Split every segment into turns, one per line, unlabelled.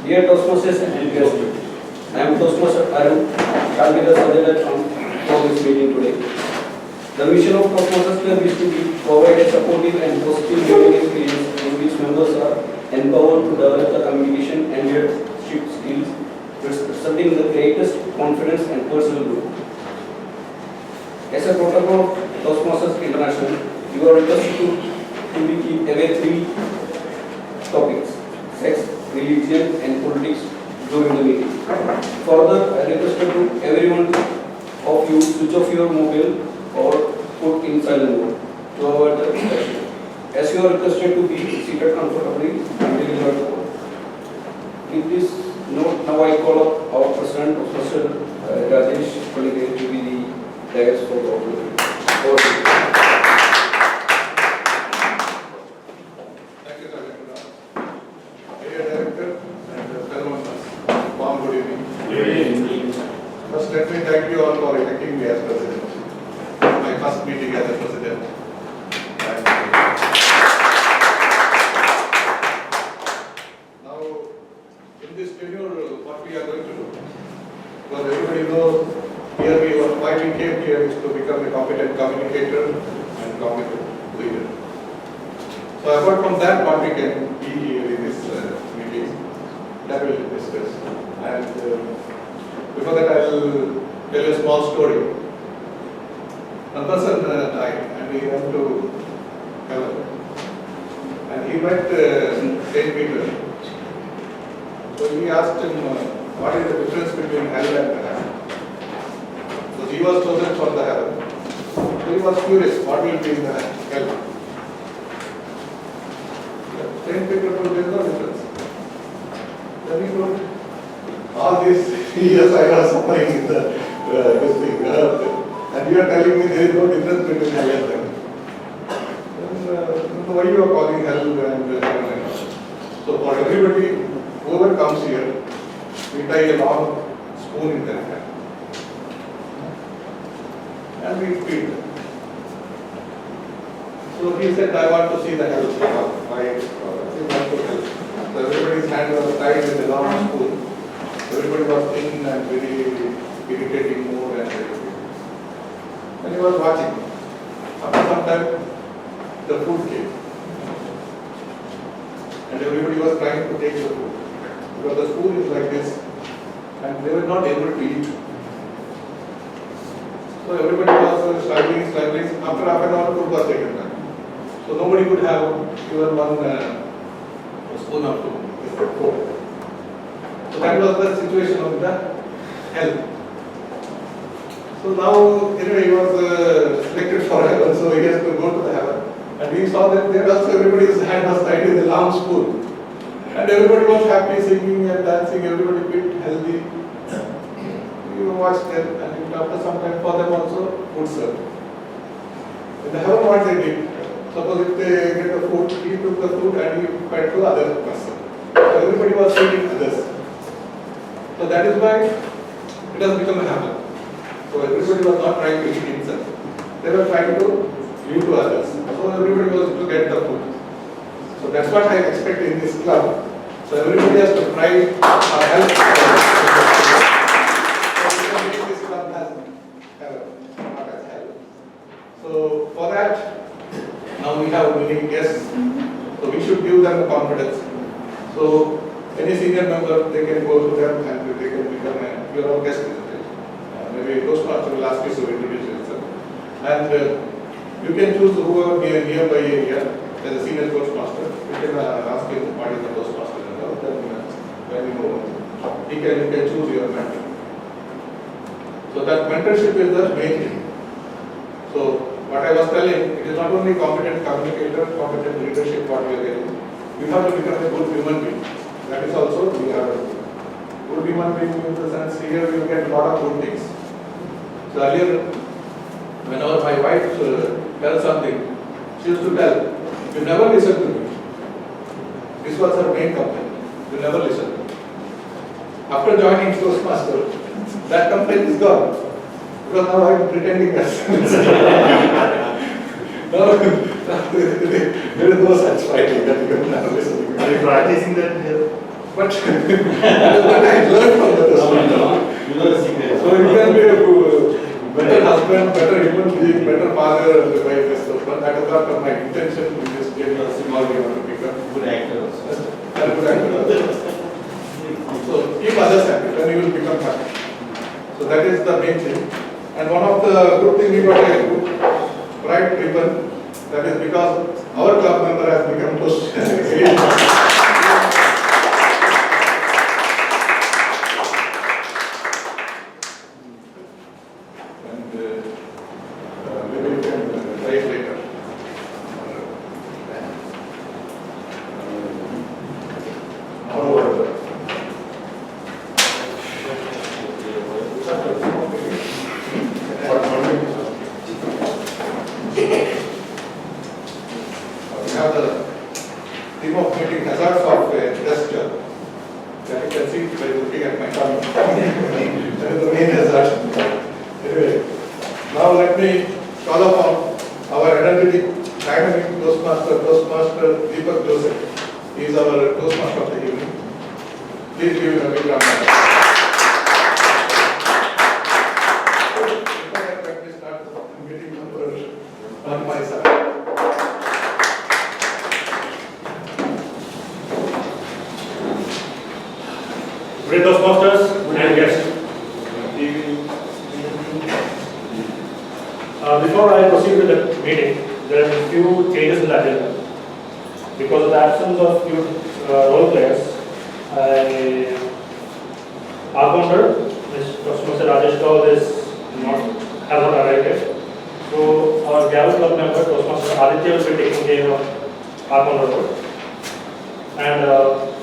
Dear Toastmasters and guests, I am Toastmaster Arun, shall be the subject for this meeting today. The mission of Toastmasters Club is to provide a supportive and positive learning experience in which members are empowered to develop the communication and leadership skills, resulting in the greatest confidence and personal growth. As a protocol of Toastmasters International, you are requested to keep away 3 topics: sex, religion, and politics during the meeting. Further, I requested to everyone of you switch off your mobile or put in silent mode to avoid the distraction. As you are requested to be seated comfortably until you are called. With this note, now I call up our President, Professor Rajesh Paligay, to be the dais for the opening.
Thank you, Dr. Dear Director and fellow members, warm good evening.
Good evening.
First, let me thank you all for electing me as President. My first meeting as a President. And now, in this tenure, what we are going to do, because everybody knows here why we came here is to become a competent communicator and competent leader. So apart from that, what we can be here in this meeting, that we will discuss. And before that, I will tell you a small story. One person died and he went to heaven. And he met Saint Peter. So he asked him, what is the difference between hell and heaven? So he was chosen for the heaven. So he was curious, what will be in the hell? Saint Peter told there is no difference. Then he told, all these years I was suffering in the this thing, and you are telling me there is no difference between hell and heaven. Then why you are calling hell and heaven? So for everybody, whoever comes here, we tie a long spoon in their hand, and we feed them. So he said, I want to see the hell. I want to help. So everybody's hand was tied with a long spoon. Everybody was thin and very irritating mood and everything. And he was watching. After some time, the food came. And everybody was trying to take the food. Because the spoon is like this. And they were not able to eat. So everybody was struggling. After half an hour, food was taken back. So nobody could have even one spoon of food. So that was the situation of the hell. So now, anyway, he was selected for heaven, so he has to go to the heaven. And we saw that there also everybody's hand was tied with a long spoon. And everybody was happy, singing and dancing, everybody fit, healthy. We watched them, and after some time for them also, food served. In the heaven, what they did, suppose if they get the food, he took the food and he fed to other person. So everybody was feeding others. So that is why it has become a habit. So everybody was not trying to eat himself. They were trying to give to others. So everybody was to get the food. So that's what I expect in this club. So everybody has to try or help. So we can make this club as not as help. So for that, now we have many guests. So we should give them the confidence. So any senior member, they can go to them and they can become your guest visitor. Maybe Toastmaster will ask you to introduce yourself. And you can choose whoever nearby area as a senior Toastmaster. You can ask him what is the Toastmaster and all. Then when you know, you can choose your mentor. So that mentorship is the main thing. So what I was telling, it is not only competent communicator, competent leadership what we are getting. We have to become a good human being. That is also we are good human being in the sense here we get a lot of good things. So earlier, whenever my wife tells something, she used to tell, you never listen to me. This was her main complaint. You never listen to me. After joining Toastmaster, that complaint is gone. Because now I am pretending as no, there is no such fighting that you can never listen to me.
Are you practicing that here?
But that is what I learned from the Toastmasters.
You know the secret.
So you can be a better husband, better human being, better father and wife as well. But that is not my intention. We just gave a small game to become
Good actor also.
a good actor. So keep others happy, then you will become happy. So that is the main thing. And one of the good thing we got a good bright ribbon. That is because our club member has become Toastmasters. Maybe you can write later. Moreover, we have the theme of meeting hazards of gesture. That you can see by looking at my thumb. That is the main hazard. Anyway, now let me call upon our energetic, dynamic Toastmaster Deepak Joseph. He is our Toastmaster of the evening. Please give him a big round of applause. Before I practice start meeting number on my side.
Great Toastmasters and guests. Before I proceed with the meeting, there are a few changes in the agenda. Because of the absence of few role players, our founder, Mr. Rajesh Kaur, has not arrived yet. So our Gavel Club member, Toastmaster Aditya, will be taking care of our founder role. And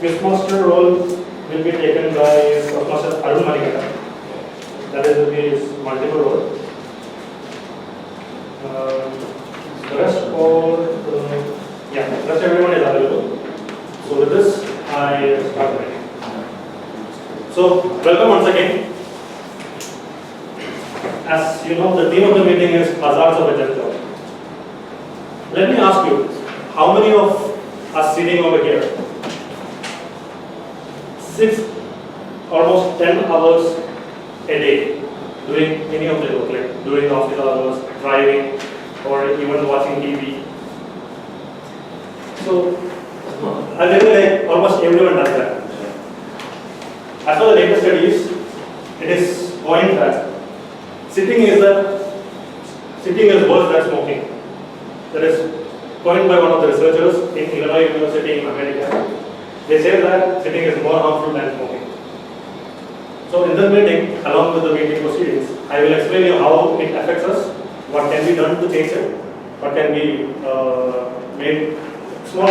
Quizmaster role will be taken by Toastmaster Arun Manikata. That is his multiple role. The rest everyone is available. So with this, I start the meeting. So welcome once again. As you know, the theme of the meeting is hazards of a just job. Let me ask you, how many of us sitting over here, almost 10 hours a day doing any of the work, like during office hours, driving, or even watching TV. So, I think like almost everyone does that. As for the latest studies, it is point that sitting is worse than smoking. That is coined by one of the researchers in Illinois University in America. They say that sitting is more harmful than smoking. So in this meeting, along with the meeting proceedings, I will explain you how it affects us, what can be done to change it, what can be made, small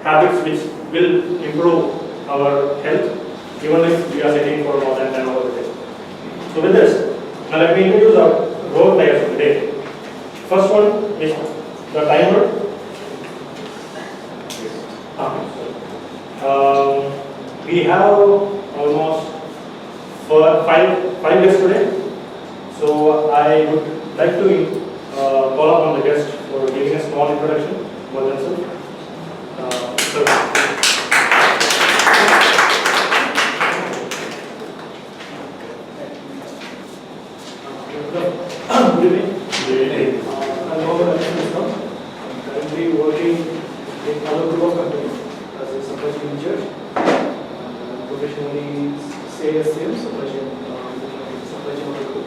habits which will improve our health, even if we are sitting for more than 10 hours a day. So with this, now let me introduce our role players of the day. First one is the timer. We have almost five guests today. So I would like to call upon the guest for giving a small introduction for themselves. Good evening. I'm Mohammed Islam. I'm currently working in another group of companies as a supply chain manager. Professionally, sales, supply chain group.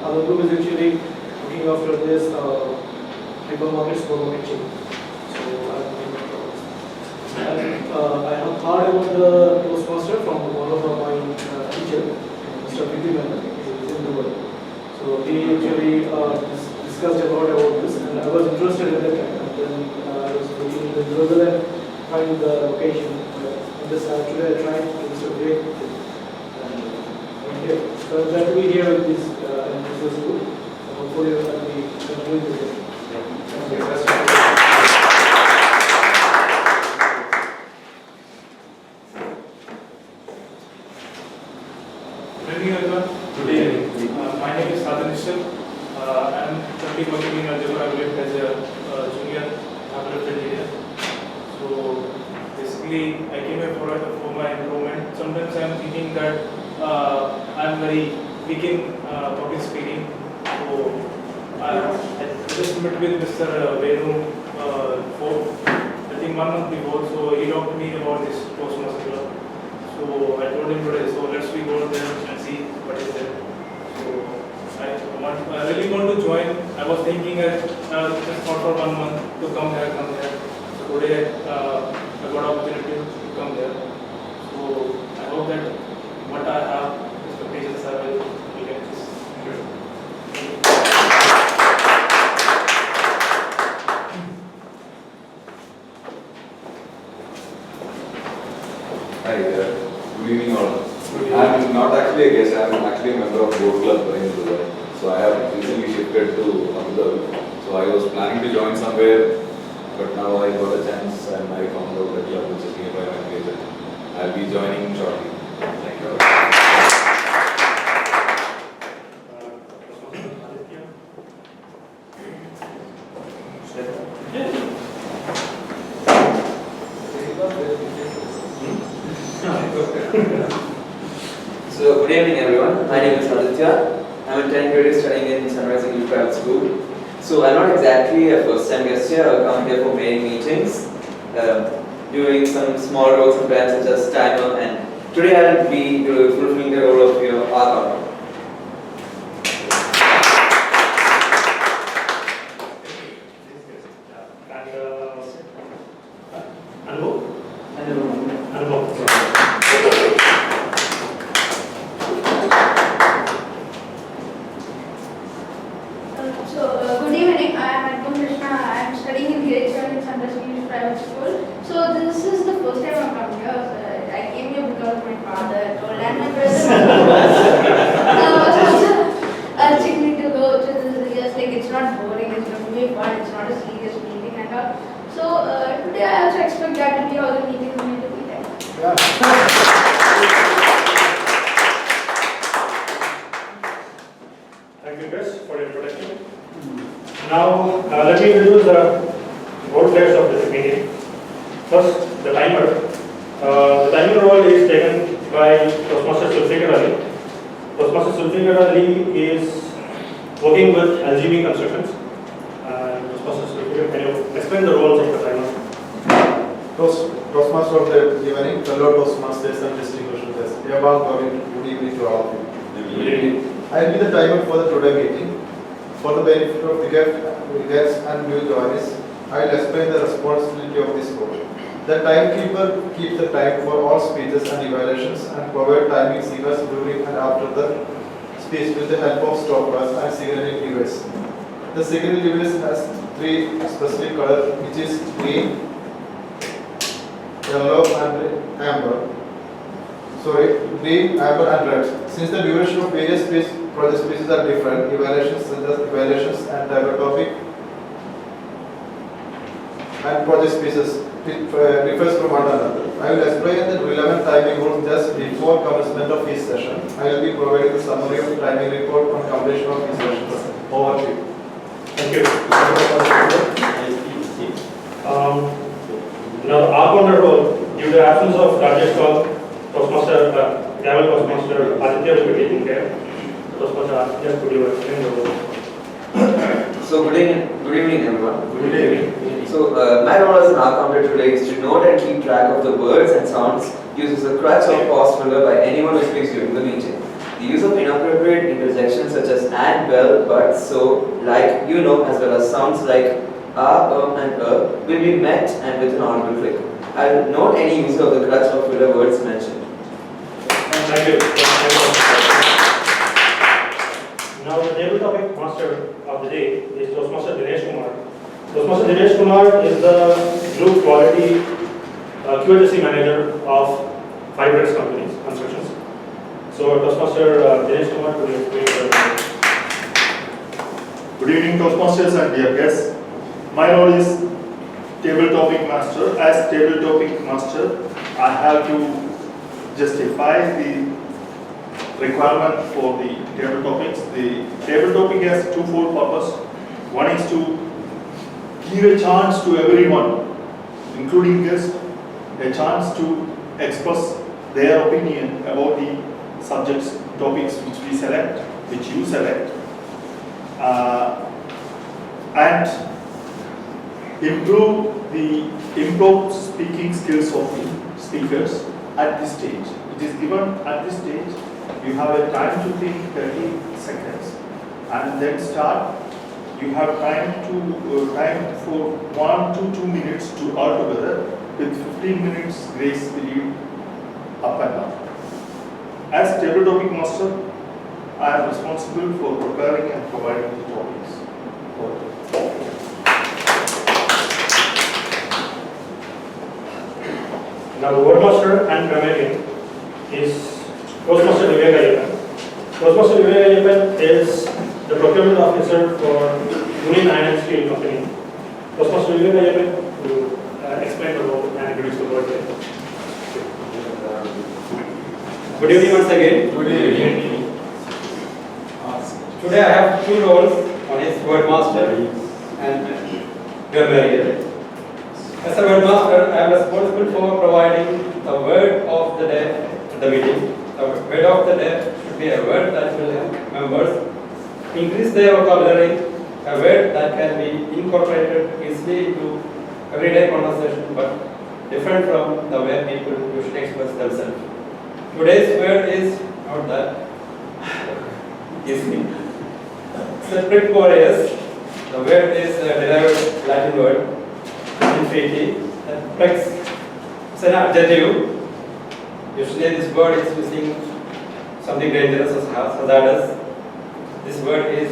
Other group is actually looking after this hypermarket, supermarket chain. So I have heard about the Toastmaster from one of my teacher, Mr. Prithvi, is in the world. So he actually discussed a lot about this, and I was interested in that time. And then I was looking into further and find the location. And this today I tried to survey. Okay, so I'm glad to be here with this and this is good. Hopefully I will be continuing with it.
Good evening, everyone.
Good evening.
My name is Sadhan Nishal. I am currently working in Algebra as a junior laboratory engineer. So basically basically I came here for my improvement. Sometimes I am thinking that I am very weak in public speaking. So I just met with Mr. Venu for I think 1 month before. So he talked to me about this Toastmasters club. So I told him today. So let's we go there and see what is there. So I really want to join. I was thinking just not for 1 month to come here. So today I got opportunity to come there. So I hope that what I have expectations I will get this.
Hi, good evening all. I'm not actually a guest, I'm actually a member of boat club in Dubai. So I have recently shifted to Abu Dhabi. So I was planning to join somewhere, but now I got a chance and I found out a club which is nearby my place. I'll be joining shortly. Thank you.
So, good evening everyone. My name is Aditya. I'm a 10th grade studying in Sunrise English Private School. So, I'm not exactly a first time guest here. I've come here for many meetings, doing some small roles sometimes such as timer, and today I'll be fulfilling the role of your art.
Good evening. I am Advan Krishna. I am studying in grade 7 in Sunrise English Private School. So this is the first time I've come here. So I came here because my father told and my brother was also urging me to go to this. Just like it's not boring, it's going to be fun. It's not a serious meeting and all. So today I also expect that to be all the meetings going to be there.
Thank you, Chris, for your introduction. Now, let me introduce the role players of this meeting. First, the timer. The timer role is taken by Toastmaster Sulfikar Ali. Toastmaster Sulfikar Ali is working with LGB constructions. Toastmaster Sulfikar, can you explain the roles of the timer?
Toastmaster of the evening, fellow Toastmasters and distinguished guests. Good evening to all of you.
Good evening.
I will be the timer for the today meeting. For the benefit of the guests and new joiners, I will explain the responsibility of this role. The timekeeper keeps the time for all speeches and evaluations and provide timing signals during and after the speech with the help of stoppers and signaling device. The signaling device has 3 specific colors, which is green, yellow and amber. Green, amber and red. Since the duration of various project speeches are different, evaluations such as evaluations and table topic and project speeches refers from one another. I will explain the relevant timing rules just before commencement of each session. I will be providing the summary of timing report on completion of each session. Over to you.
Thank you. Now, the R-Corner role, due to absence of Rajesh Kaur, Toastmaster, Gavel Toastmaster Aditya will be taking care. Toastmaster Aditya, could you explain the role?
So, good evening everyone.
Good evening.
So, my role as an art counter today is to note and keep track of the words and sounds used as a crutch or pause filler by anyone who speaks during the meeting. The use of inappropriate interjections such as and, well, but, so, like, you know, as well as sounds like and will be met and with an audible click. I will note any use of the crutch or filler words mentioned.
Thank you. Now, the table topic master of the day is Toastmaster Dinesh Kumar. Toastmaster Dinesh Kumar is the group quality QHSE manager of 5 Reds companies, constructions. So, Toastmaster Dinesh Kumar, could you explain the
Good evening, Toastmasters and dear guests. My role is table topic master. As table topic master, I have to justify the requirement for the table topics. The table topic has twofold purpose. One is to give a chance to everyone, including guests, a chance to express their opinion about the subjects, topics which we select, which you select, and improve the improved speaking skills of the speakers at this stage. It is given at this stage, you have a time to think 30 seconds and then start. You have time for 1 to 2 minutes to altogether with 15 minutes grace period up and down. As table topic master, I am responsible for preparing and providing the topics.
Now the wordmaster and grammarian is Toastmaster Vivek Ayappan. Toastmaster Vivek Ayappan is the procurement officer for Union Iron and Steel Company. Toastmaster Vivek Ayappan will explain the role and introduce the word here.
Good evening once again. Good evening. Today I have two roles. One is wordmaster and grammarian. As a wordmaster, I am responsible for providing the word of the day at the meeting. The word of the day should be a word that will help members increase their vocabulary, a word that can be incorporated easily into everyday conversation, but different from the way people usually express themselves. Today's word is not that easy. It's a precarious. The word is a derived Latin word, infeti. It's an adjective. Usually this word is using something dangerous or hazardous. This word is,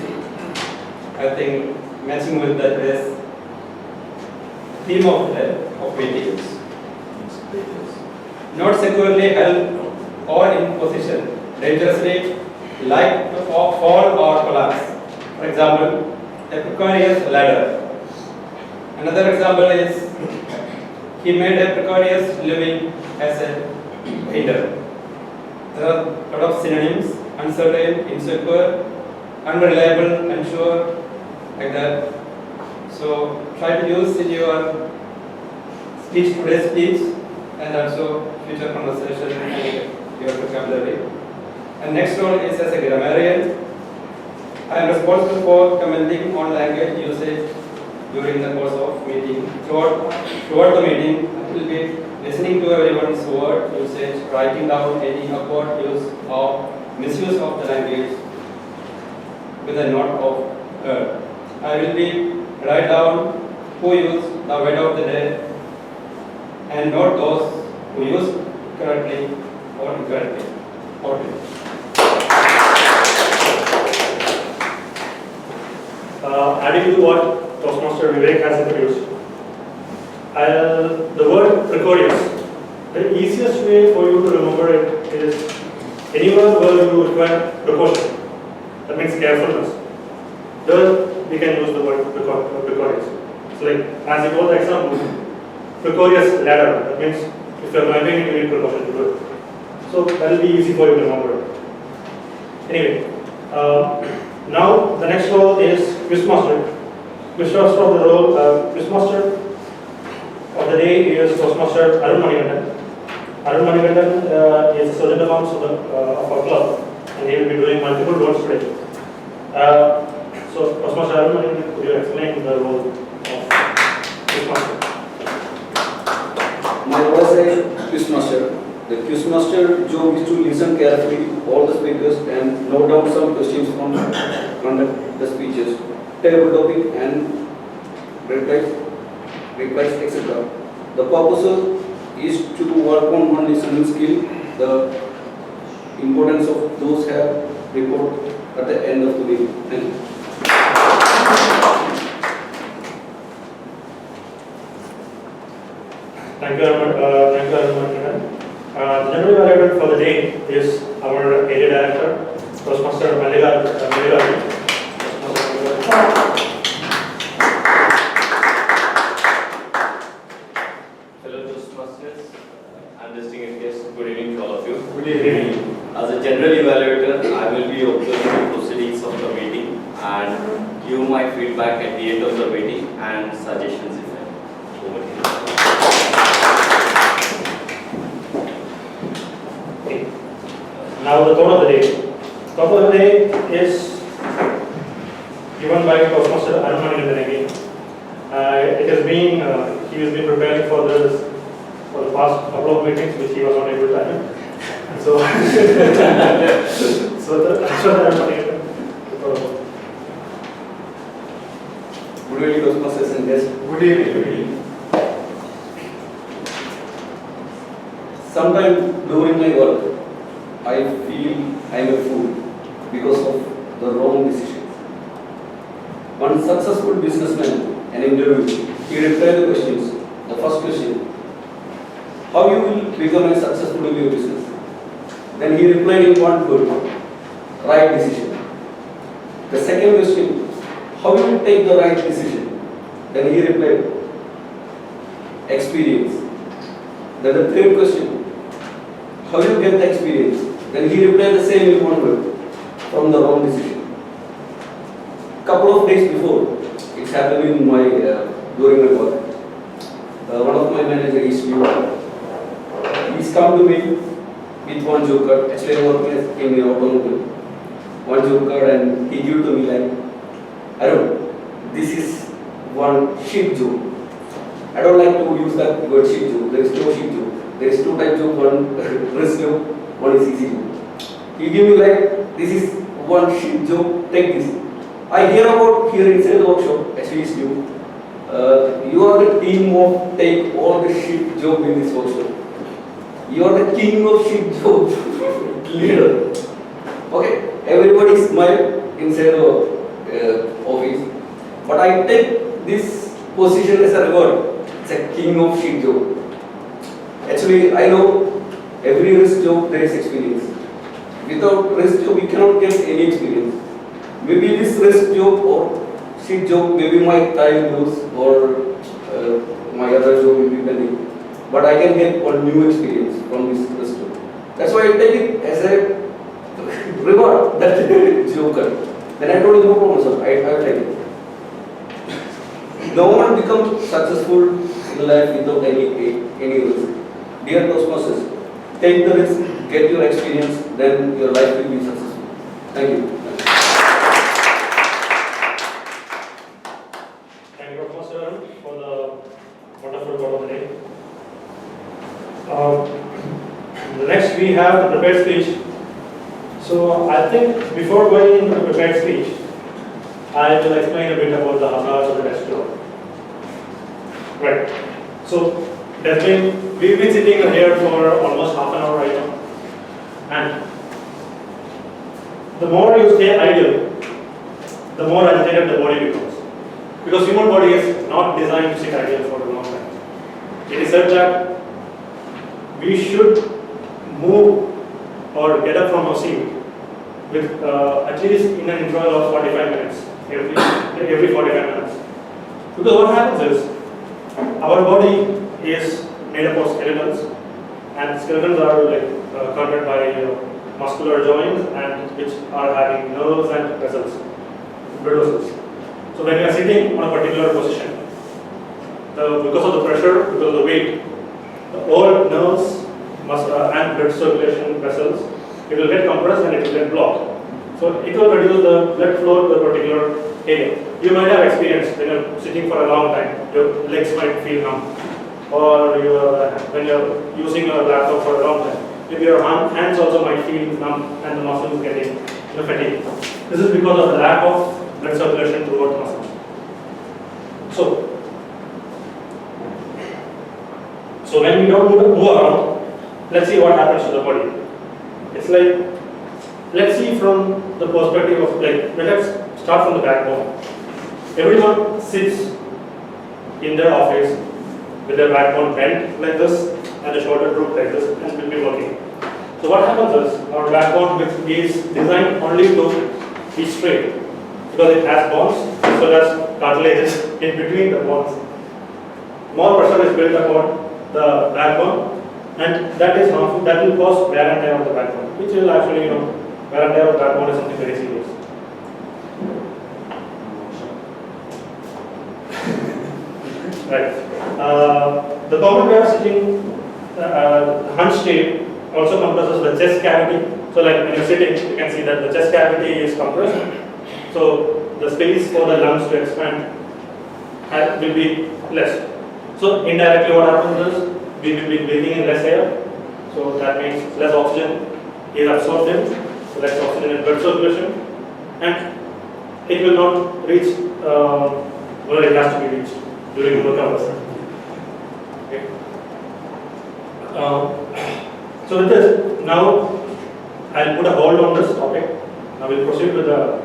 I think, matching with the theme of the meetings. Not securely held or in position, dangerously, like to fall or collapse. For example, a precarious ladder. Another example is he made a precarious living as a painter. There are a lot of synonyms: uncertain, insecure, unreliable, unsure, like that. So try to use in your speech, today's speech, and also future conversation and your vocabulary. And next role is as a grammarian. I am responsible for commenting on language usage during the course of meeting. Throughout the meeting, I will be listening to everyone's word usage, writing down any awkward use or misuse of the language with a note of I will be write down who used the word of the day and note those who used correctly or incorrectly.
Adding to what Toastmaster Vivek has introduced, the word precarious. The easiest way for you to remember it is anywhere where you require precaution. That means carefulness. There we can use the word precarious. So like as you go the example, precarious ladder. That means if you are climbing, you need precaution to do it. So that will be easy for you to remember. Anyway, now the next role is Quizmaster. Quizmaster of the role, Quizmaster of the day is Toastmaster Arun Manikandan. Arun Manikandan is the sergeant at arms of our club, and he will be doing multiple roles today. So Toastmaster Arun Manikandan, could you explain the role of Quizmaster?
My role as a quizmaster. The quizmaster job is to listen carefully to all the speakers and note down some questions from conduct the speeches, table topic and replies, etc. The purpose is to work on one listening skill. The importance of those have report at the end of the meeting. Thank you.
Thank you, Arun. The general evaluator for the day is our area director, Toastmaster Malayalee.
Fellow Toastmasters and distinguished guests, good evening to all of you.
Good evening.
As a general evaluator, I will be observing the proceedings of the meeting and give my feedback at the end of the meeting and suggestions if I over here.
Now the thought of the day. Thought of the day is given by Toastmaster again. It has been he has been preparing for this for the past couple of meetings which he was not able to attend. So that's what
Good evening, Toastmasters and guests.
Good evening.
Sometime during my work, I feel I am a fool because of the wrong decisions. One successful businessman, an interview, he replied the questions. The first question, how you will become a successful in your business? Then he replied in one word, right decision. The second question, how you will take the right decision? Then he replied, experience. Then the third question, how you get the experience? Then he replied the same in one word, from the wrong decision. Couple of days before, it's happened in my during my work. One of my managers is new. He's come to me with one joke card. Actually, I work in automobile. One joke card, and he gave to me like, Arun, this is one shit joke. I don't like to use that word shit joke. There is no shit joke. There is two types joke. One risk joke, one is easy joke. He gave me like, this is one shit joke. Take this. I hear about here inside the workshop. Actually, it's new. You are the team of take all the shit joke in this workshop. You are the king of shit joke leader. Okay, everybody smile inside the office, but I take this position as a reward. It's a king of shit joke. Actually, I know every risk joke there is experience. Without risk joke, we cannot get any experience. Maybe this risk joke or shit joke, maybe my time lose or my other joke will be pending. But I can get one new experience from this risk joke. That's why I take it as a reward, that joker. Then I told him, no problem, sir, I will take it. No one becomes successful in life without any risk. Dear Toastmasters, take the risk, get your experience, then your life will be successful. Thank you.
Thank you, Professor, for the wonderful word of the day. The next we have the prepared speech. So I think before going into the prepared speech, I will explain a bit about the hazards of the desk job. Right. So we've been sitting here for almost half an hour right now, and the more you stay idle, the more agitated the body becomes. Because human body is not designed to sit idle for a long time. It is said that we should move or get up from our seat with at least in an interval of 45 minutes, every 45 minutes. Because what happens is, our body is made up of skeletons, and skeletons are like connected by muscular joints and which are having nerves and vessels, blood vessels. So when you are sitting on a particular position, because of the pressure, because of the weight, all nerves and blood circulation vessels, it will get compressed and it will get blocked. So it will reduce the blood flow to a particular area. You might have experienced when you're sitting for a long time, your legs might feel numb, or when you're using your laptop for a long time, maybe your hands also might feel numb and the muscle is getting fatigued. This is because of the lack of blood circulation throughout the muscles. So when we don't move around, let's see what happens to the body. It's like, let's see from the perspective of let's start from the backbone. Everyone sits in their office with their backbone bent like this and the shoulder drooped like this and will be working. So what happens is, our backbone is designed only to be straight because it has bones as well as cartilages in between the bones. More pressure is built upon the backbone, and that is harmful. That will cause wear and tear of the backbone, which will actually, wear and tear of the backbone is something very serious. Right. The common way of sitting hunched state also compresses the chest cavity. So like when you're sitting, you can see that the chest cavity is compressed. So the space for the lungs to expand will be less. So indirectly what happens is we will be breathing in less air. So that means less oxygen is absorbed in, so less oxygen in blood circulation, and it will not reach where it has to be reached during the work hours. Okay. So with this, now I'll put a hold on this topic. Now we'll proceed with the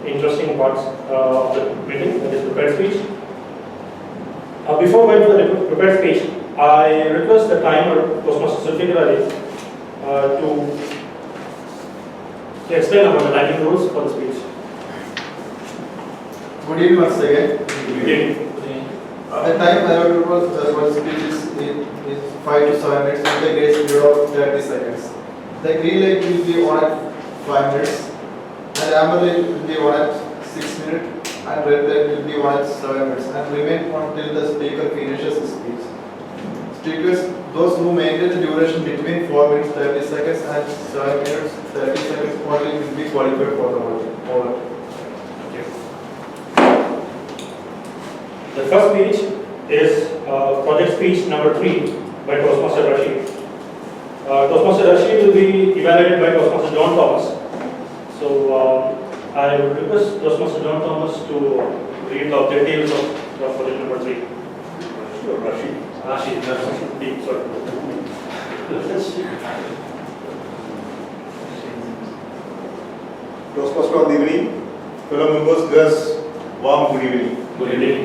interesting parts of the meeting, that is prepared speech. Before going to the prepared speech, I request the timer, Toastmaster to explain about the timing rules for the speech.
Good evening once again.
Good evening.
The time allotted for speech is 5 to 7 minutes with a grace period of 30 seconds. The green light will be on at 5 minutes, and amber light will be on at 6 minutes, and red light will be on at 7 minutes, and remain until the speaker finishes his speech. Speakers, those who maintain the duration between 4 minutes 30 seconds and 7 minutes 30 seconds only will be qualified for the award.
The first speech is project speech number 3 by Toastmaster Rashid. Toastmaster Rashid will be evaluated by Toastmaster John Thomas. So I would request Toastmaster John Thomas to read the objectives of project number 3. Rashid, sorry.
Toastmaster of the evening, fellow members, girls, warm good evening.
Good evening.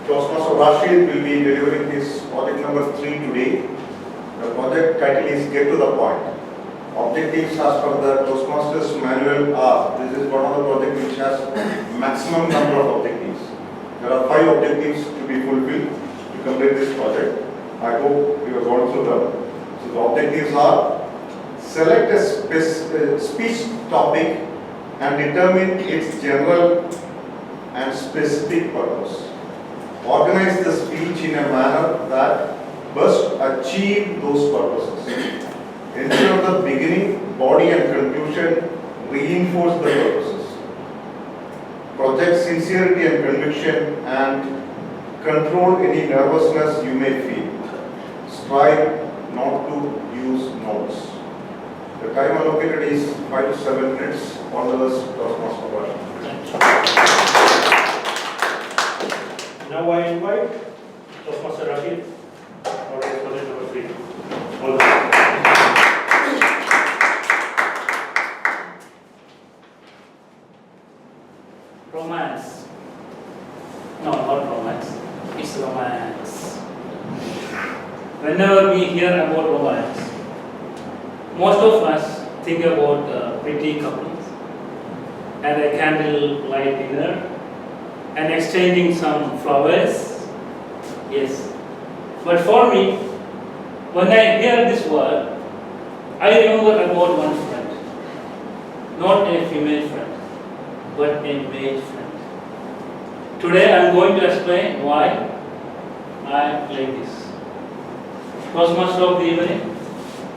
Toastmaster Rashid will be delivering his project number 3 today. The project title is Get to the Point. Objectives as per the Toastmasters manual are, this is one of the projects which has maximum number of objectives. There are 5 objectives to be fulfilled to complete this project. I hope you have gone through them. So the objectives are, select a speech topic and determine its general and specific purpose. Organize the speech in a manner that best achieve those purposes. Instead of the beginning, body and conclusion reinforce the purposes. Project sincerity and conviction and control any nervousness you may feel. Strive not to use notes. The time allocated is 5 to 7 minutes. All the best, Toastmaster Rashid.
Now I invite Toastmaster Rashid for his project number 3. All the best.
Romance. No, not romance. It's romance. Whenever we hear about romance, most of us think about pretty couples and a candlelight dinner and exchanging some flowers. Yes. But for me, when I hear this word, I remember about one friend. Not a female friend, but a male friend. Today I am going to explain why I am like this. Toastmaster of the evening,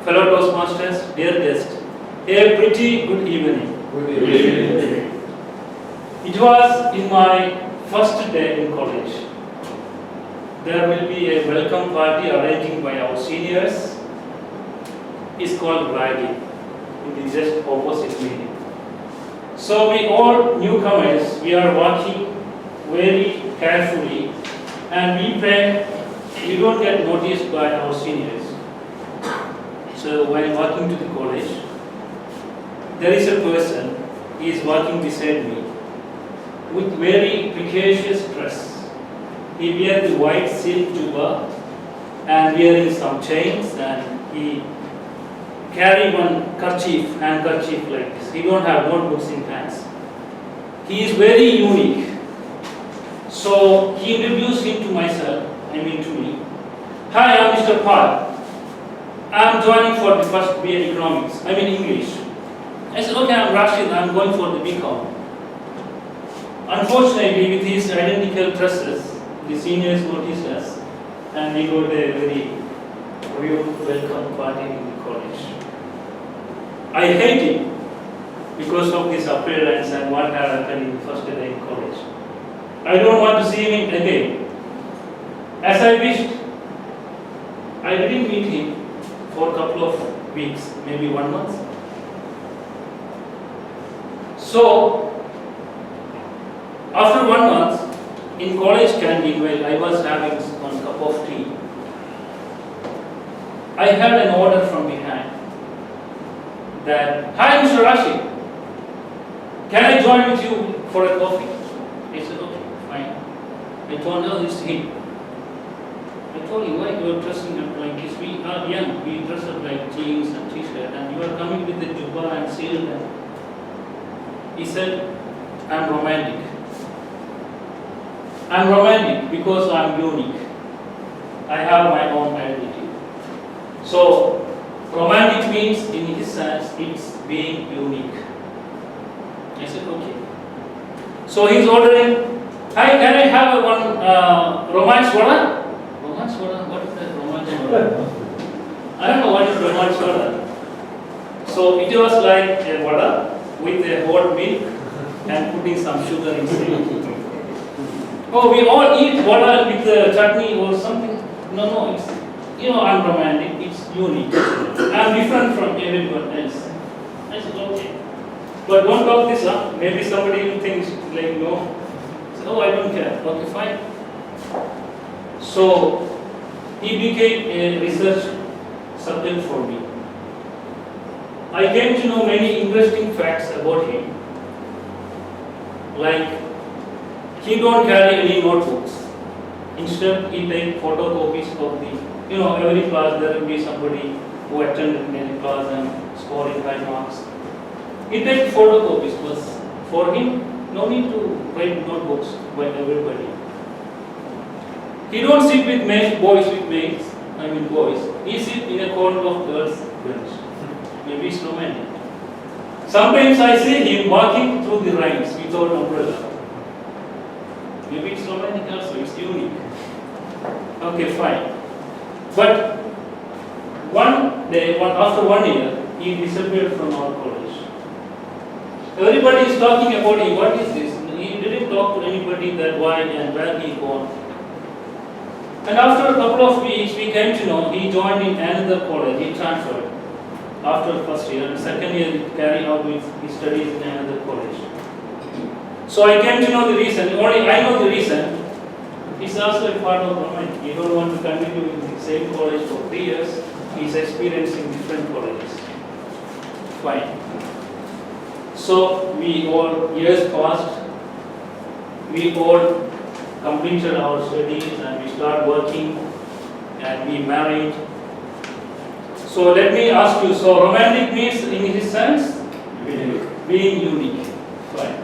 fellow Toastmasters, dear guest, a pretty good evening.
Good evening.
It was in my first day in college. There will be a welcome party arranged by our seniors. It's called ragging. It is just opposite meaning. So we all newcomers, we are walking very carefully and we pray we don't get noticed by our seniors. So while walking to the college, there is a person, he is walking beside me with very precocious dress. He wears the white silk juba and wearing some chains, and he carry one handkerchief like this. He don't have notebooks in hands. He is very unique. So he introduced him to me. Hi, I'm Mr. Paul. I'm joining for the first BA Economics, English. I said, okay, I'm Rashid, I'm going for the BCom. Unfortunately, with his identical dresses, the seniors noticed us and we got a very real welcome party in the college. I hate him because of his appearance and what had happened in the first day in college. I don't want to see him again. As I wished, I didn't meet him for a couple of weeks, maybe 1 month. So, after 1 month, in college canteen while I was having one cup of tea, I had an order from behind that, "Hi Mr. Rashid, can I join with you for a coffee?" I said, "Okay, fine." I told her, "It's him." I told him, "Why you are dressing up like this? We are young, we dress up like jeans and t-shirt, and you are coming with the jubba and seal." He said, "I'm romantic. I'm romantic because I'm unique. I have my own identity." So, romantic means, in his sense, it's being unique. I said, "Okay." So he's ordering, "Hi, can I have one romance vada?" Romance vada? What is that romance vada? I don't know what is romance vada. So it was like a vada with a hot milk and putting some sugar inside. Oh, we all eat vada with chutney or something. No, it's, I'm romantic, it's unique. I'm different from everyone else. I said, "Okay. But don't talk this up. Maybe somebody will think like, no." I said, "Oh, I don't care." Okay, fine. So, he became a research subject for me. I came to know many interesting facts about him. Like, he don't carry any notebooks. Instead, he take photocopies of the, every class there will be somebody who attended many class and scoring high marks. He takes photocopies, but for him, no need to write notebooks by everybody. He don't sit with boys with mates, boys. He sit in a corner of girls' bench. Maybe it's romantic. Sometimes I see him walking through the rains without umbrella. Maybe it's romantic also, it's unique. Okay, fine. But one day, after 1 year, he disappeared from our college. Everybody is talking about him. What is this? He didn't talk to anybody that why and where he gone. And after a couple of weeks, we came to know he joined in another college. He transferred after first year. And second year, he carried out his studies in another college. So I came to know the reason. Only I know the reason. It's also a part of romance. You don't want to continue in the same college for 3 years. He's experiencing different colleges. Fine. So years passed. We all completed our studies and we started working and we married. So let me ask you, so romantic means in his sense? Being unique. Fine.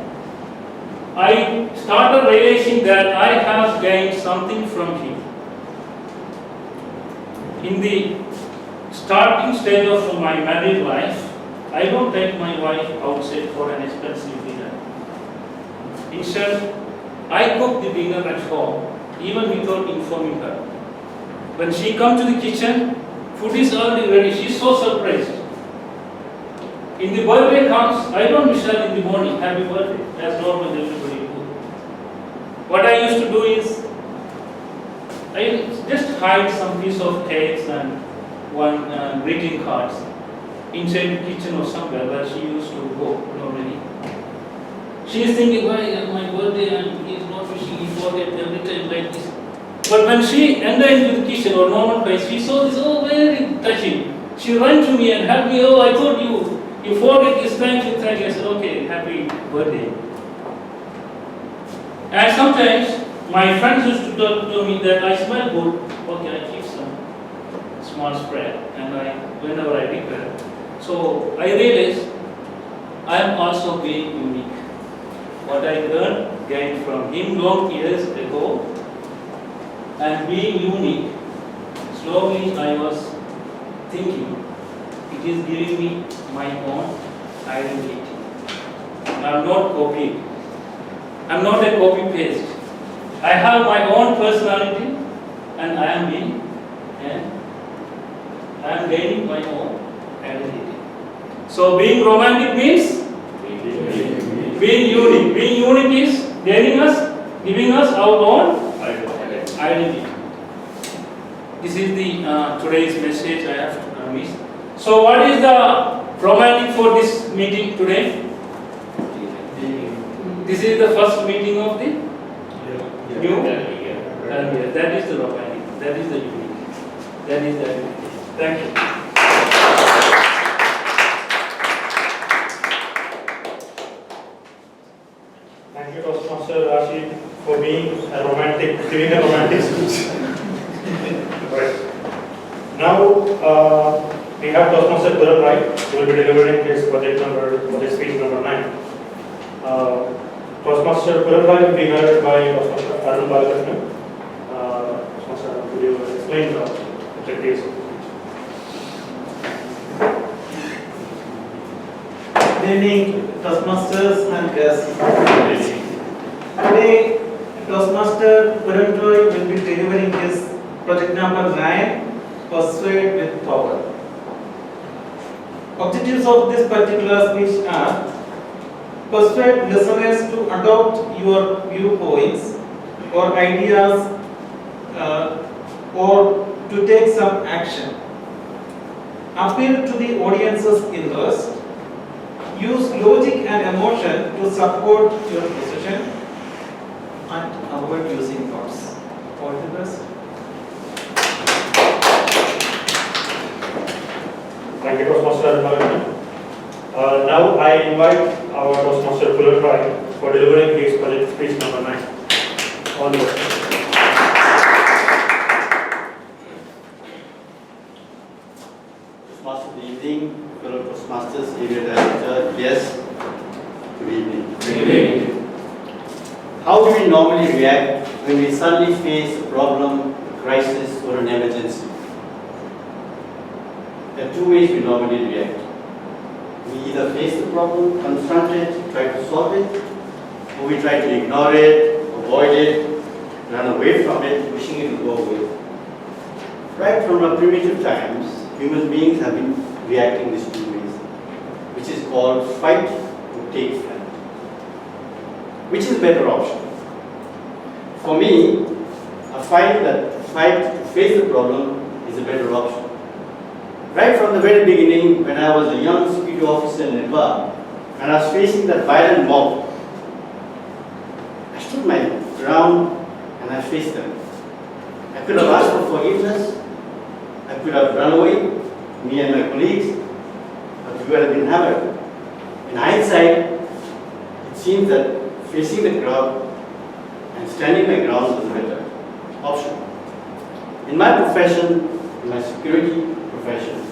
I started realizing that I have gained something from him. In the starting stage of my married life, I don't take my wife outside for an expensive dinner. Instead, I cook the dinner at home, even without informing her. When she comes to the kitchen, food is already ready. She's so surprised. In the birthday comes, I don't wish her in the morning, happy birthday, as normal everybody do. What I used to do is, I just hide some piece of cakes and one greeting cards inside the kitchen or somewhere where she used to go normally. She is thinking, why my birthday and he is not wishing, he forget every time like this. But when she entered into the kitchen or normal place, she saw this, oh, very touching. She ran to me and hugged me, oh, I told you, you forget this time, she thank you. I said, okay, happy birthday. And sometimes my friends used to talk to me that I smell good, okay, I keep some small spray and whenever I declare. So I realized I am also being unique. What I learned, gained from him long years ago, and being unique, slowly I was thinking, it is giving me my own identity. I am not copying. I am not a copy-paste. I have my own personality and I am being, and I am gaining my own identity. So being romantic means being unique. Being unique is giving us our own identity. This is the today's message I have to convey. So what is the romantic for this meeting today? This is the first meeting of the new year. That is the romantic. That is the unique. That is the identity. Thank you.
Thank you, Toastmaster Rashid, for being a romantic, giving a romantic speech. Right. Now, we have Toastmaster Puran Rai, who will be delivering his speech number 9. Toastmaster Puran Rai will be heard by Toastmaster Arun Balakrishnan. Toastmaster, could you explain the objectives?
Good evening, Toastmasters and guests. Today, Toastmaster Puran Rai will be delivering his project number 9, Persuade with Power. Objectives of this particular speech are: persuade listeners to adopt your viewpoints or ideas or to take some action. Appeal to the audience's interest. Use logic and emotion to support your position and avoid using thoughts. All the best.
Thank you, Toastmaster Balakrishnan. Now I invite our Toastmaster Puran Rai for delivering his project speech number 9. All the best.
Toastmaster, good evening. Fellow Toastmasters, Area Director, yes, good evening.
Good evening.
How do we normally react when we suddenly face a problem, a crisis, or an emergency? There are two ways we normally react. We either face the problem, confront it, try to solve it, or we try to ignore it, avoid it, run away from it, wishing it would go away. Right from our primitive times, human beings have been reacting these two ways, which is called fight to take flight. Which is better option? For me, I find that fight to face the problem is a better option. Right from the very beginning, when I was a young security officer in Nepal, and I was facing that violent mob, I stood my ground and I faced them. I could have asked for forgiveness, I could have run away, me and my colleagues, but we would have been hammered. In hindsight, it seems that facing the crowd and standing my ground was a better option. In my profession, in my security profession,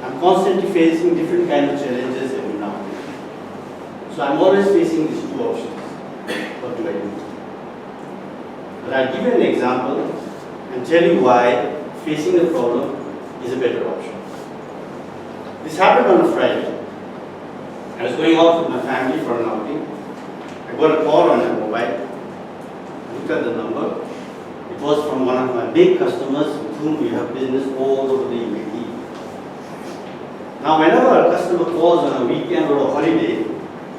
I'm constantly facing different kinds of challenges every now and then. So I'm always facing these two options. What do I do? But I'll give you an example and tell you why facing the problem is a better option. This happened on a Friday. I was going out with my family for an outing. I got a call on my mobile. I looked at the number. It was from one of my big customers with whom we have business all over the UAE. Now, whenever a customer calls on a weekend or a holiday,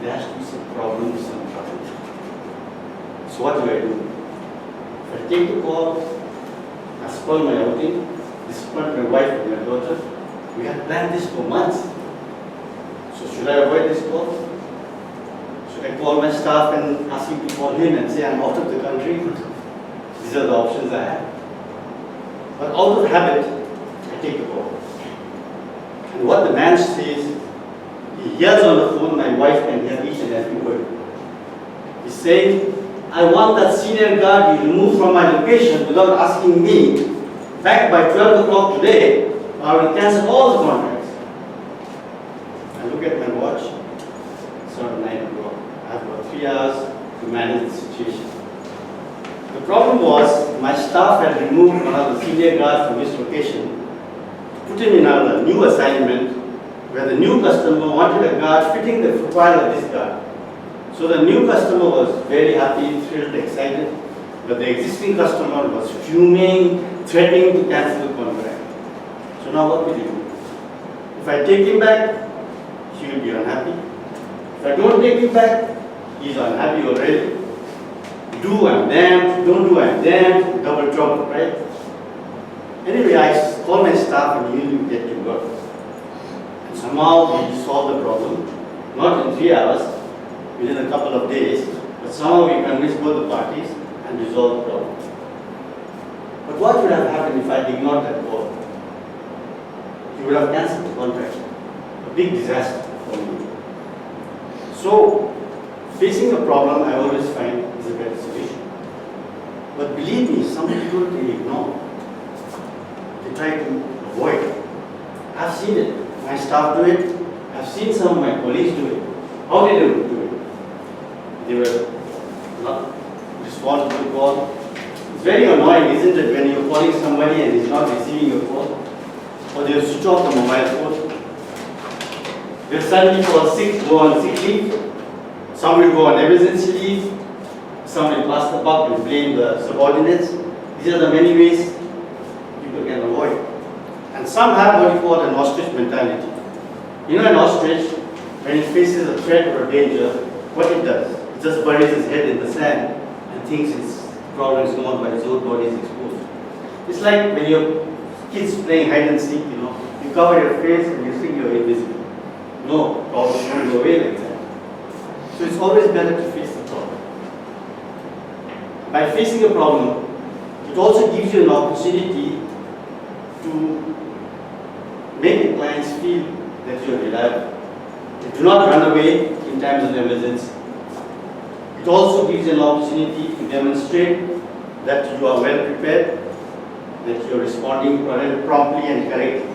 there has to be some problems, some trouble. So what do? If I take the call, I spoil my outing, disappoint my wife and my daughter. We had planned this for months. So should I avoid this call? Should I call my staff and ask him to call him and say I'm out of the country? These are the options I have. But out of habit, I take the call. And what the man says, he yells on the phone, my wife can hear each and every word. He's saying, I want that senior guard you removed from my location without asking me. Back by 12 o'clock today, or I will cancel all the contracts. I look at my watch, it's around 9 o'clock. I have about 3 hours to manage the situation. The problem was, my staff had removed one of the senior guards from his location, put him in a new assignment, where the new customer wanted a guard fitting the profile of this guard. So the new customer was very happy, thrilled, excited, but the existing customer was fuming, threatening to cancel the contract. So now what will you do? If I take him back, If I don't take it back, he's unhappy already. Do, I'm damned. Don't do, I'm damned. Double trouble, right? Anyway, I call my staff and immediately get to work. And somehow we solved the problem. Not in 3 hours, within a couple of days, but somehow we convinced both the parties and resolved the problem. But what would have happened if I ignored that call? He would have cancelled the contract. A big disaster for me. So, facing a problem I always find is a better solution. But believe me, some people they ignore. They try to avoid. I've seen it. My staff do it. I've seen some of my colleagues do it. How did they do it? They were not responding to the call. It's very annoying, isn't it, when you're calling somebody and he's not receiving your call? Or they'll switch off the mobile phone. They'll suddenly fall sick, go on sick leave. Some will go on emergency leave. Some will pass the buck and blame the subordinates. These are the many ways people can avoid. And some have what you call an ostrich mentality. You know, an ostrich, when it faces a threat or a danger, what it does? It just buries its head in the sand and thinks its problem is gone, but its own body is exposed. It's like when your kids playing hide and seek, you know, you cover your face and you think you're invisible. No, problems don't go away like that. So it's always better to face the problem. By facing a problem, it also gives you an opportunity to make the clients feel that you're reliable. You do not run away in times of emergency. It also gives you an opportunity to demonstrate that you are well prepared, that you're responding promptly and correctly.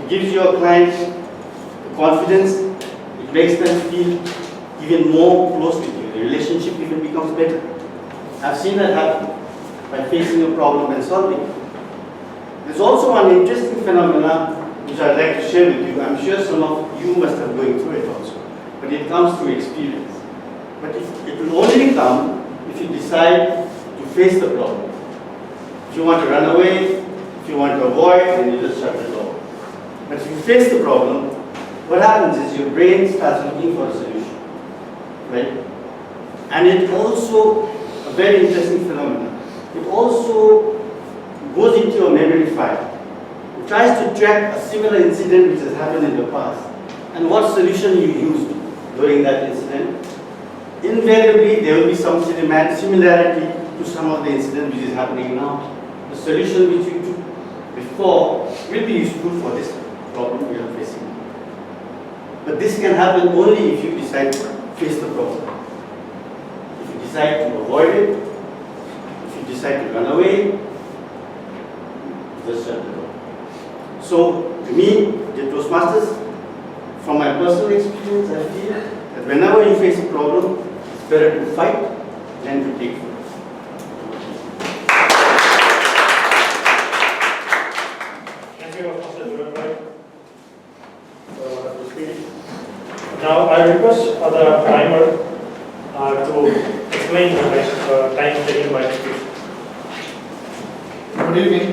It gives your clients the confidence, it makes them feel even more close with you. The relationship even becomes better. I've seen that happen by facing a problem and solving it. There's also one interesting phenomenon which I'd like to share with you. I'm sure some of you must have going through it also, but it comes through experience. But it will only come if you decide to face the problem. If you want to run away, if you want to avoid, then you just shut the door. But if you face the problem, what happens is your brain starts looking for a solution, right? And it also, a very interesting phenomenon, it also goes into your memory file. It tries to track a similar incident which has happened in the past and what solution you used during that incident. Invariably, there will be some similarity to some of the incident which is happening now. The solution which you took before will be useful for this problem we are facing. But this can happen only if you decide to face the problem. If you decide to avoid it, if you decide to run away, just shut the door. So, to me, the Toastmasters, from my personal experience, I feel that whenever you face a problem, it's better to fight than to take food.
Thank you, Master Juran. Wonderful speech. Now, I request the timer to explain the time taken by the speech.
Good evening.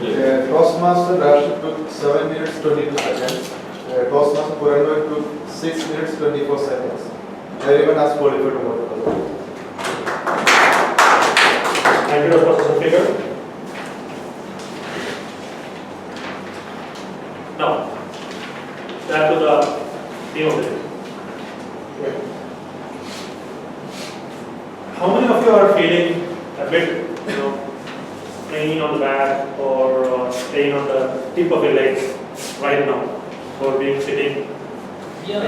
Toastmaster Rashid took 7 minutes 22 seconds. Toastmaster Puranwar took 6 minutes 24 seconds. Everyone has qualified to vote.
Thank you, Professor Figure. Now, back to the theme of the day. How many of you are feeling a bit, pain on the back or pain on the tip of your legs right now for being sitting?
Yeah,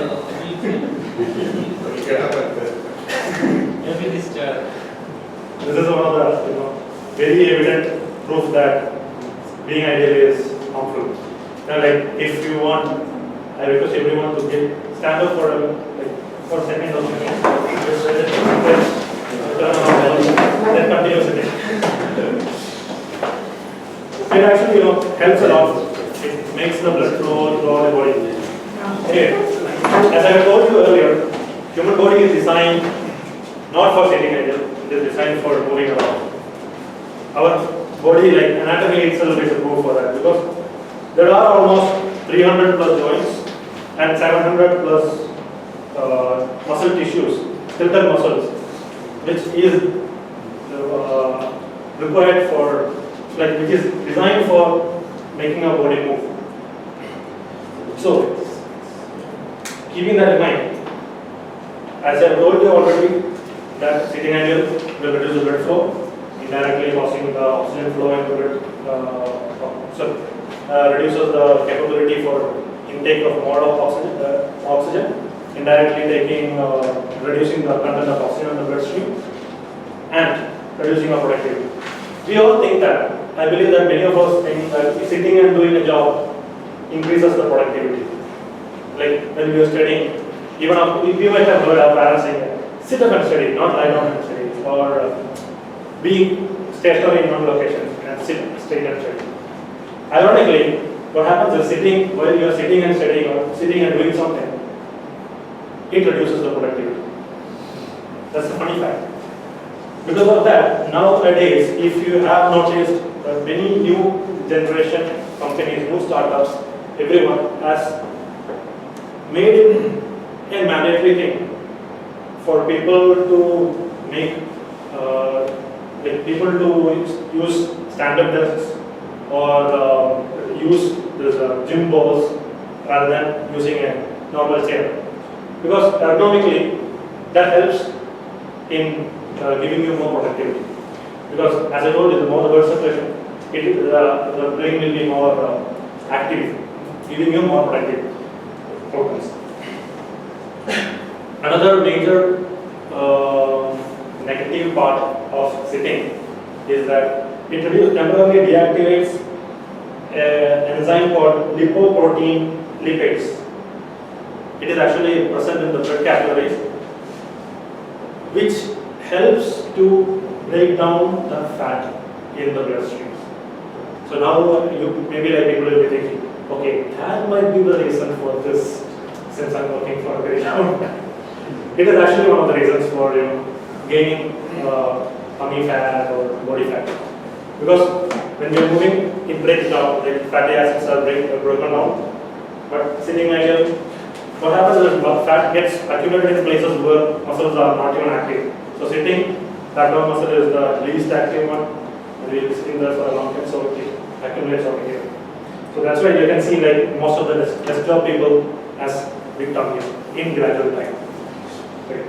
maybe this chair.
This is one of the very evident proof that being ideal is harmful. Now, like if you want, I request everyone to stand up for a second or so. Then continue sitting. It actually helps a lot. It makes the blood flow throughout the body. Okay. As I told you earlier, human body is designed not for sitting idle. It is designed for moving around. Our body, like anatomy itself, is a proof for that because there are almost 300 plus joints and 700 plus muscle tissues, skeletal muscles, which is required for, like, which is designed for making our body move. So, keeping that in mind, as I have told you already, that sitting angle will reduce the blood flow, indirectly causing the oxygen flow into blood, reduces the capability for intake of more of oxygen, indirectly reducing the content of oxygen in the bloodstream, and reducing our productivity. We all think that, I believe that many of us think that sitting and doing a job increases the productivity. Like when we were studying, even we might have heard our parents saying, sit up and study, not lie down and study, or be stationary in one location and sit straight and study. Ironically, what happens is while you are sitting and studying or sitting and doing something, it reduces the productivity. That's a funny fact. Because of that, nowadays, if you have noticed that many new generation companies, new startups, everyone has made it a mandatory thing for people to make, people to use stand-up desks or use this gym balls rather than using a normal chair. Because ergonomically, that helps in giving you more productivity. Because as I told you, the more the blood circulation, the brain will be more active, giving you more productive outcomes. Another major negative part of sitting is that it temporarily deactivates an enzyme called lipoprotein lipase. It is actually present in the blood capillaries, which helps to break down the fat in the bloodstream. So now you maybe like people will be thinking, okay, that might be the reason for this, since I'm working for a very long time. It is actually one of the reasons for gaining tummy fat or body fat. Because when we are moving, it breaks down, like fatty acids are broken down. But sitting idle, what happens is fat gets accumulated in places where muscles are not even active. So sitting, background muscle is the least active one, and we will be sitting there for a long time, so it accumulates over here. So that's why you can see like most of the desk job people has big tummy in gradual time. Okay.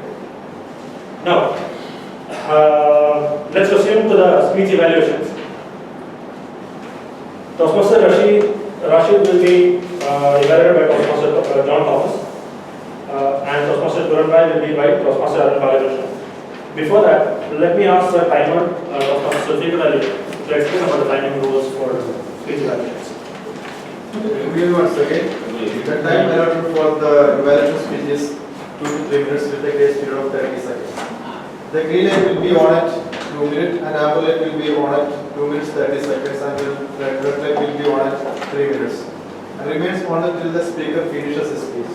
Now, let's proceed to the speech evaluations. Toastmaster Rashid will be evaluated by Toastmaster John Thomas, and Toastmaster Turan Rai will be by Toastmaster Arun Balakrishnan. Before that, let me ask the timer of Toastmaster Ali to explain about the timing rules for speech evaluations.
Once again, the time allotted for the evaluation speech is 2 to 3 minutes with a grace period of 30 seconds. The green light will be on at 2 minutes and amber light will be on at 2 minutes 30 seconds and the red light will be on at 3 minutes and remains on until the speaker finishes his speech.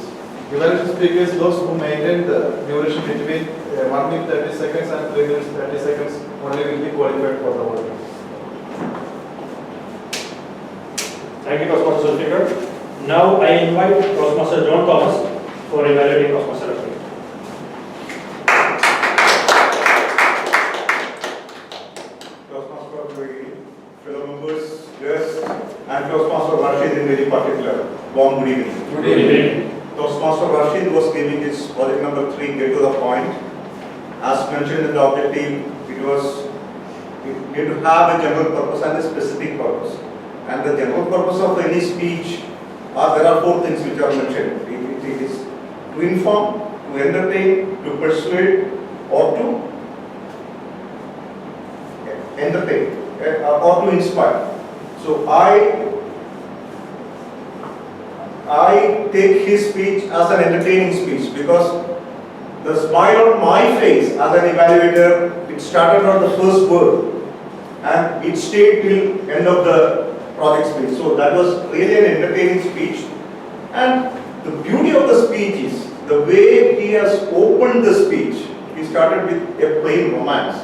Evaluation speakers, those who maintain the duration between 1 minute 30 seconds and 3 minutes 30 seconds only will be qualified for the award.
Thank you, Toastmaster Zulfikar. Now I invite Toastmaster John Thomas for evaluating Toastmaster Rashid.
Toastmaster, fellow members, guests, and Toastmaster Rashid in very particular. Warm good evening.
Good evening.
Toastmaster Rashid was giving his project number 3, get to the point. As mentioned in the objective, we need to have a general purpose and a specific purpose. And the general purpose of any speech, there are 4 things which are mentioned. It is to inform, to entertain, to persuade, or to entertain, or to inspire. So I take his speech as an entertaining speech because the smile on my face as an evaluator, it started on the first word and it stayed till end of the project speech. So that was really an entertaining speech. And the beauty of the speech is the way he has opened the speech. He started with a plain romance.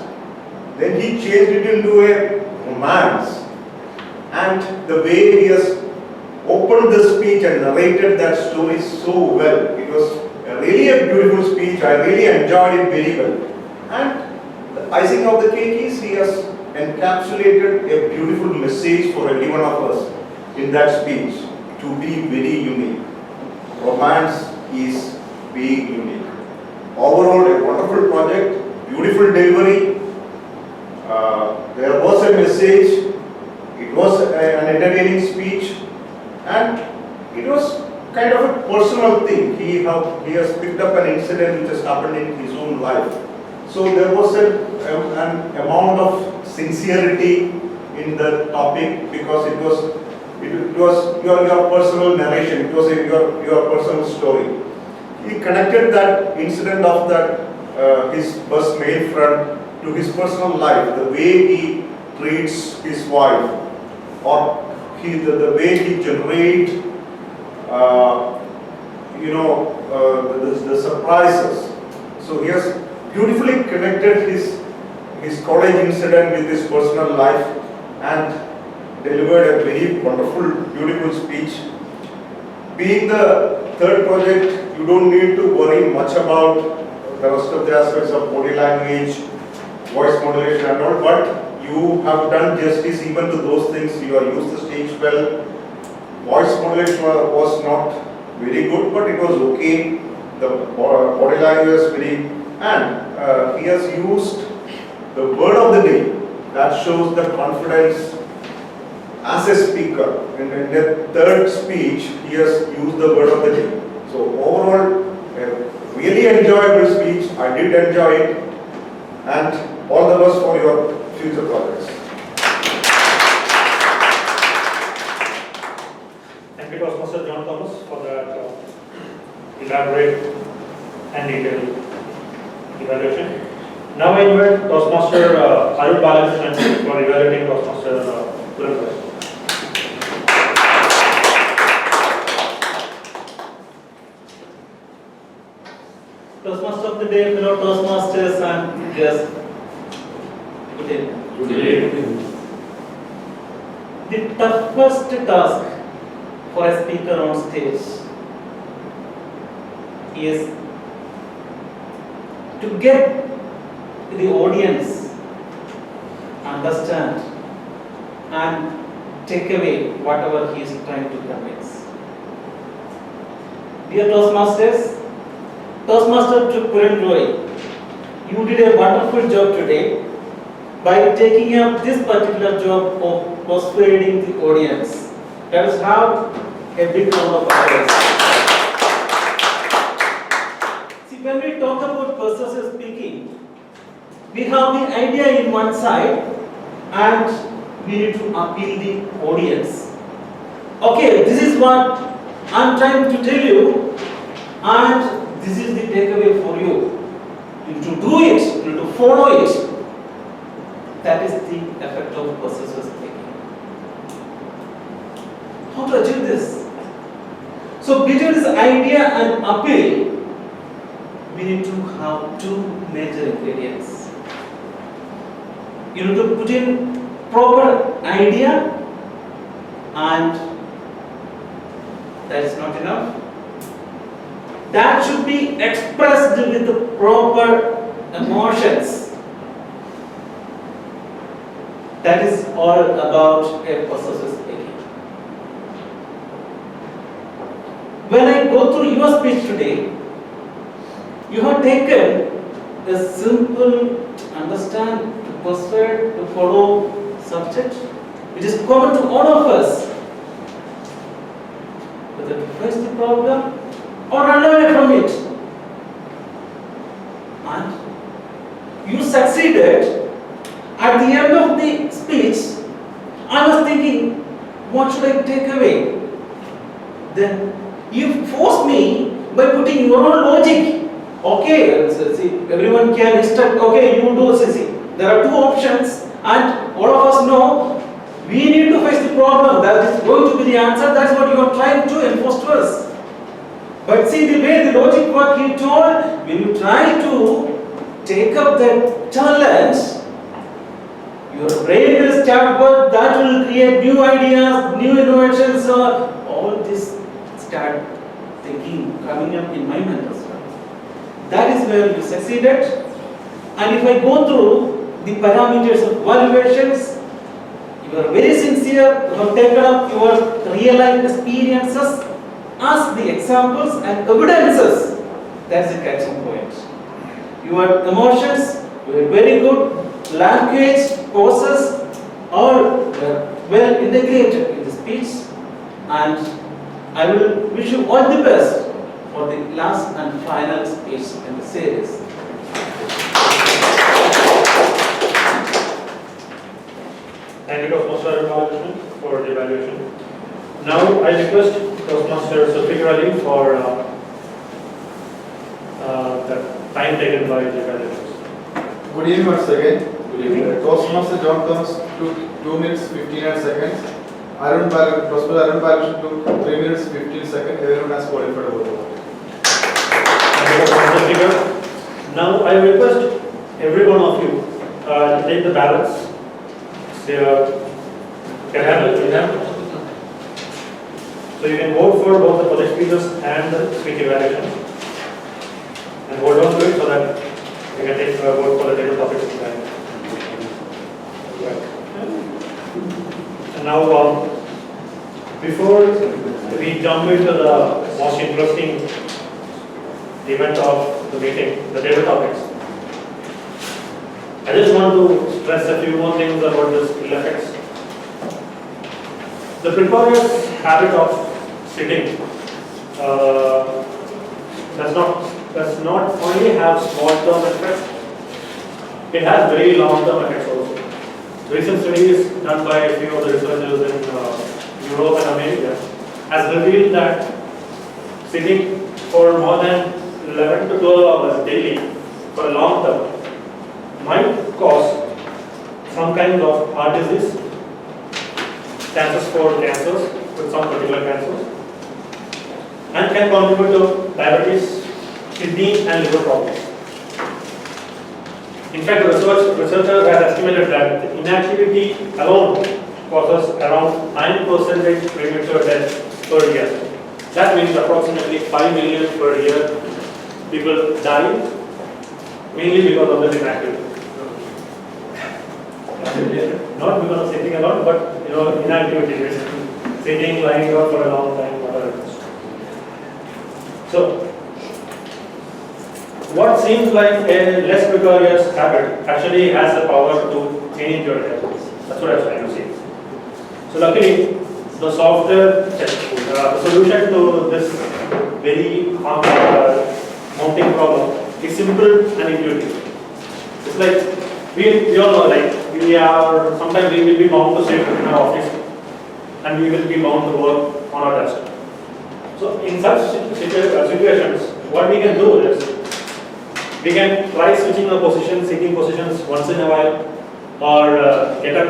Then he changed it into a romance. And the way he has opened the speech and narrated that story so well, it was a really a beautiful speech. I really enjoyed it very well. And the icing of the cake is he has encapsulated a beautiful message for every one of us in that speech, to be very unique. Romance is being unique. Overall, a wonderful project, beautiful delivery. There was a message. It was an entertaining speech, and it was kind of a personal thing. He has picked up an incident which has happened in his own life. So there was an amount of sincerity in the topic, because it was your personal narration. It was your personal story. He connected that incident of that his bus male friend to his personal life, the way he treats his wife, or the way he generates the surprises. So he has beautifully connected his college incident with his personal life and delivered a very wonderful, beautiful speech. Being the third project, you don't need to worry much about the rest of the aspects of body language, voice modulation and all, but you have done justice even to those things. You have used the stage well. Voice modulation was not very good, but it was okay. The body language was very, and he has used the word of the day. That shows the confidence as a speaker. In the third speech, he has used the word of the day. So overall, a really enjoyable speech. I did enjoy it, and all the best for your future projects.
Thank you, Toastmaster John Thomas, for that elaborate and detailed evaluation. Now I invite Toastmaster Arul Balakrishnan for evaluating Toastmaster Puran.
Toastmaster of the day, fellow Toastmasters and guests. Good day. The toughest task for a speaker on stage is to get the audience understand and take away whatever he is trying to convince. Dear Toastmasters, Toastmaster Puran Roy, you did a wonderful job today by taking up this particular job of persuading the audience. Let us have a big round of applause. See, when we talk about persuasive speaking, we have the idea in one side and we need to appeal the audience. Okay, this is what I'm trying to tell you, and this is the takeaway for you. You need to do it, you need to follow it. That is the effect of persuasive speaking. How to achieve this? So between this idea and appeal, we need to have two major ingredients. You need to put in proper idea, and that is not enough. That should be expressed with the proper emotions. That is all about a persuasive speaking. When I go through your speech today, you have taken a simple, understand, to persuade, to follow subject, which is common to all of us. Whether to face the problem or run away from it. And you succeeded. At the end of the speech, I was thinking, what should I take away? Then you forced me by putting your own logic. Okay, see, everyone can instruct, okay, you do, see. There are two options, and all of us know we need to face the problem. That is going to be the answer. That's what you are trying to enforce to us. But see, the way the logic what he told, when you try to take up that challenge, your brain will start work, that will create new ideas, new innovations, all this start thinking, coming up in my mind as well. that is where you succeeded. And if I go through the parameters of evaluations, you are very sincere, you have taken up your real life experiences as the examples and evidences. That's the catching point. Your emotions were very good, language, poses, all were well integrated in the speech, and I will wish you all the best for the last and final speech in the series.
Thank you, Toastmaster for the evaluation. Now I request Toastmaster particularly for the time taken by the evaluators.
Good evening once again.
Good evening.
Toastmaster John Thomas took 2 minutes 59 seconds. Toastmaster Arun Balakrishnan took 3 minutes 15 seconds. Everyone has qualified over the vote.
Now I request every one of you to take the ballots. Can I have it? So you can vote for both the project speeches and the speech evaluations. And hold on to it so that you can take a vote for the table topics. And now, before we jump into the most interesting event of the meeting, the table topics, I just want to stress a few more things about this ill effects. The precarious habit of sitting does not only have small-term effects, it has very long-term effects also. Recent studies done by a few of the researchers in Europe and America has revealed that sitting for more than 11 to 12 hours daily for a long term might cause some kind of heart disease, chances for cancers, with some particular cancers, and can contribute to diabetes, kidney and liver problems. In fact, researchers have estimated that the inactivity alone causes around 9% premature death per year. That means approximately 5 million per year people die mainly because of this inactivity. Not because of sitting alone, but inactivity, basically sitting, lying down for a long time, whatever it is. So, what seems like a less precarious habit actually has the power to change your health. That's what I was trying to say. So, luckily, the software, the solution to this very mounting problem is simple and intuitive. It's like we all know, like sometimes we will be bound to sit in our office and we will be bound to work on our desk. So in such situations, what we can do is we can try switching the position, sitting positions once in a while, or get up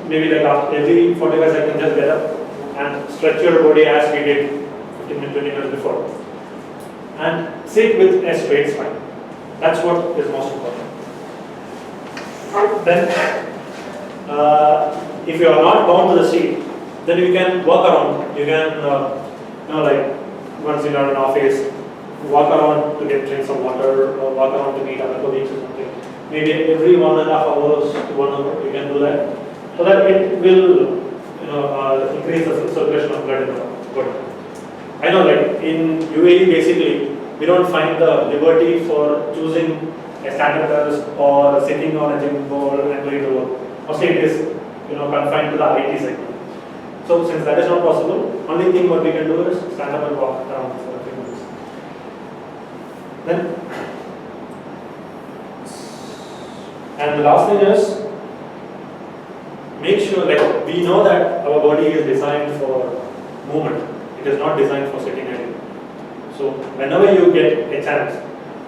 maybe like after every 45 seconds, just get up and stretch your body as we did 15 minutes, 20 minutes before, and sit with a straight spine. That's what is most important. Then, if you are not bound to the seat, then you can walk around. You can, like once you are in office, walk around to drink some water, or walk around to meet other colleagues or something. Maybe every 1.5 hours to 1 hour, you can do that, so that it will, increase the circulation of blood in the body. I know, like in UAE, basically, we don't find the liberty for choosing a stand-up desk or sitting on a gym ball and doing the work. Mostly it is, confined to the IT segment. So since that is not possible, only thing what we can do is stand up and walk around for a few minutes. Then, and the last thing is, make sure, like we know that our body is designed for movement. It is not designed for sitting idle. So whenever you get a chance,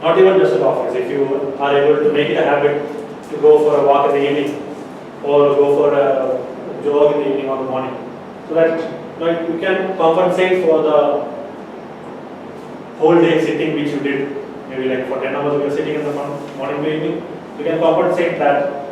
not even just in the office, if you are able to make it a habit to go for a walk in the evening or go for a jog in the evening or the morning, so that you can compensate for the whole day sitting which you did, maybe like for 10 hours you are sitting in the morning to evening, you can compensate that